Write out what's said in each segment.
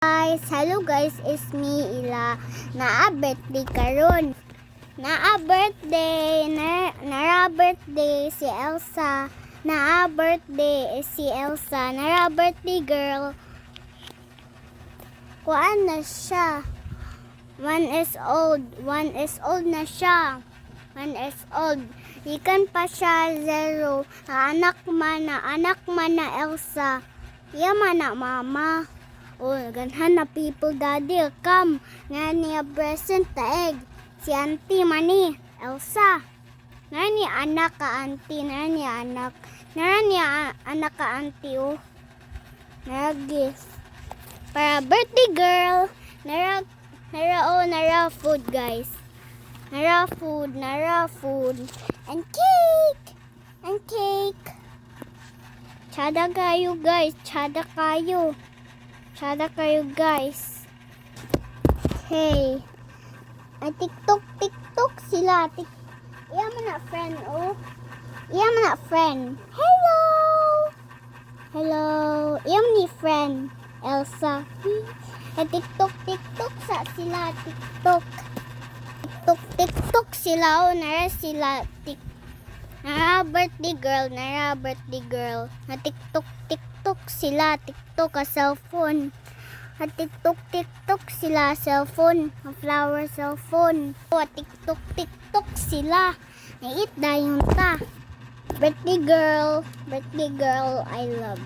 Guys, hello guys, it's me Ila. Naa birthday karon. Naa birthday, nara birthday si Elsa. Naa birthday si Elsa. Nara birthday girl. Kuan na siya. 1 is old na siya. 1 is old. Ikan pa siya 0. Anak man na Elsa. Iya man na mama. Oh, ganhan na people daddy come. Nga niya present taeg. Si auntie mani, Elsa. Nga ni anak ka auntie, nga ni anak. Nga ni anak ka auntie oh. Nga gift. Para birthday girl. Nara food guys. Nara food. And cake. Tsada kayo guys, tsada kayo guys. Hey. Ay TikTok sila. Iya mo na friend oh. Iya mo na friend. Hello. Iya mo ni friend Elsa. Ay TikTok sa sila TikTok sila oh. Nara sila Nara birthday girl. Na TikTok sila. TikTok ka cellphone. Na TikTok sila cellphone. Na flower cellphone. O TikTok sila. Nait dayon ta. Birthday girl, I love.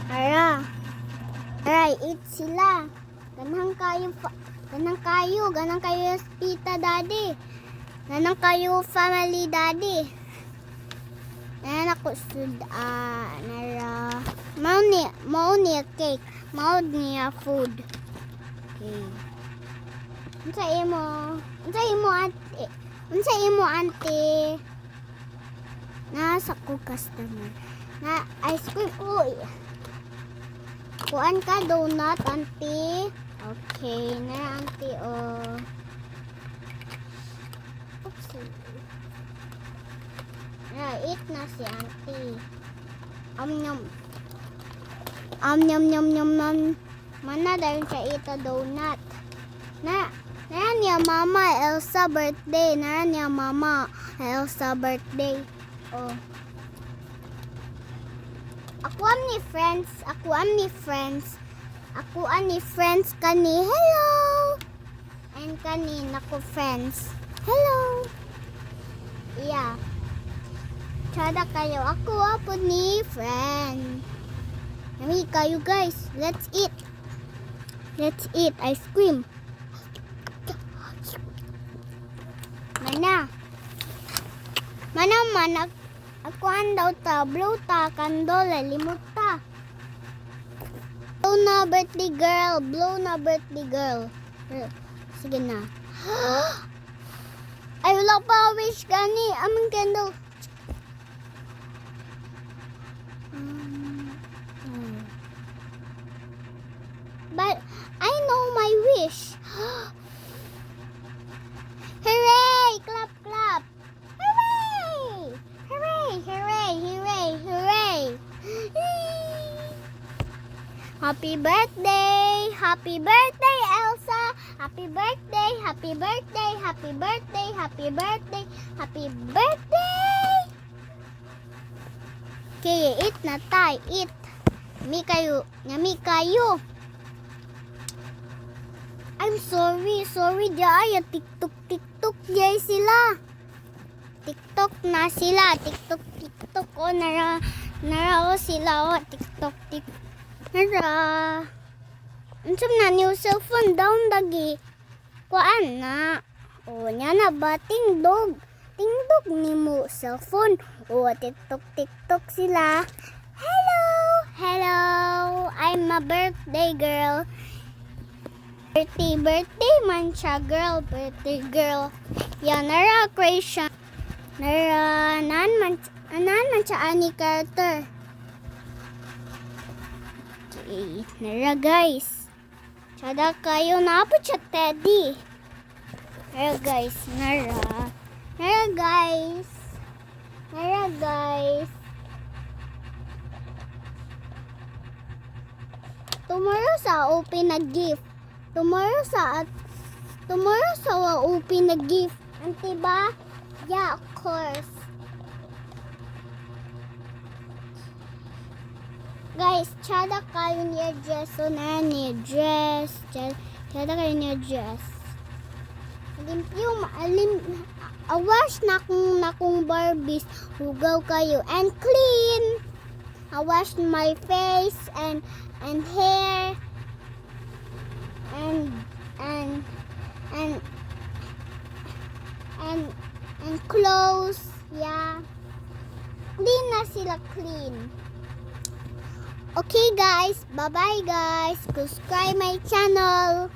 Ara, eat sila. Ganang kayo tita daddy. Ganang kayo family daddy. Nana ko nara. Mau ni cake, mau ni food. Okay. Unsa imo ante? Nasa ko customer. Na ice cream uy. Kuan ka donut auntie. Okay, na auntie oh. Oops. Eat na si auntie. Nom. Mana dahil siya ita donut. Na niya mama Elsa birthday. Oh. Ako am ni friends kani. Hello. And kani nako friends. Hello. Yeah. Tsada kayo. Ako po ni friend. Nami kayo guys. Let's eat ice cream. Mana ako daw ta blow ta kandol limot ta. Blow na birthday girl. Sige na. Ay wala pa wish gani among candle. But I know my wish. Hooray! Clap. Hooray! Happy birthday, Elsa. Happy birthday. Okay, eat na tayo. Eat. Yummy kayo. I'm sorry jaya TikTok jay sila. TikTok na sila. TikTok o nara o sila o TikTok. Nara. Unsam na new cellphone down dagi. Kuan na. O nya na ba tingdog nimo cellphone. O TikTok sila. Hello. I'm a birthday girl. Birthday man siya girl. Yan nara creation. Nara nan man siya ani character. Okay, nara guys. Tsada kayo na po siya teddy. Nara guys. Tomorrow sa open na gift. Tomorrow sa open na gift. Ante ba? Yeah, of course. Guys, tsada kayo niya dress. So na niya dress. Tsada kayo niya dress. Awash na kong Barbies. Hugaw kayo. And clean. I wash my face and hair and clothes. Yeah. Clean na sila, clean. Okay guys, bye bye guys. Subscribe my channel.